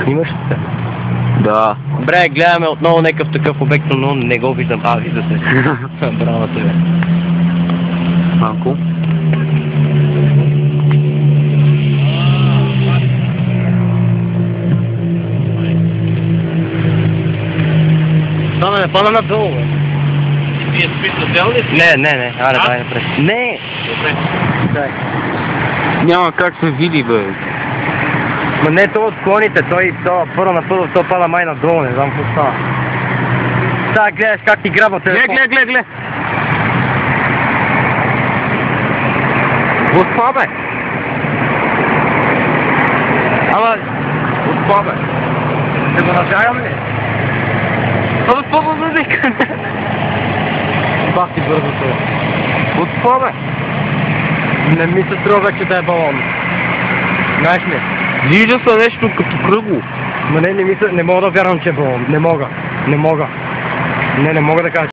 Снимаш ли се? Да. Добре, гледаме отново някакъв такъв обект, но не го виждам. Вижда се. Браво на тебе. Малко. Да не пада надолу, бе. Вие спите отделни ли? Не, аре, дай напред. Не! Дай. Няма как се види, бе. Ма не, то отклоните, първо на първо, то пада май надолу, не знам какво става. Сега гледаш как ти грабва телефон. Гледай. От това, бе? Ама, от това, бе? Ще го нажагаме ли? От това, бе, Бах ти бързо това. От това, бе. Не ми се струва вече да е балон. Знаеш ли? Вижда се нещо като кръгло. Ма не мога да вярвам, че е балон. Не мога. Не мога да кажа,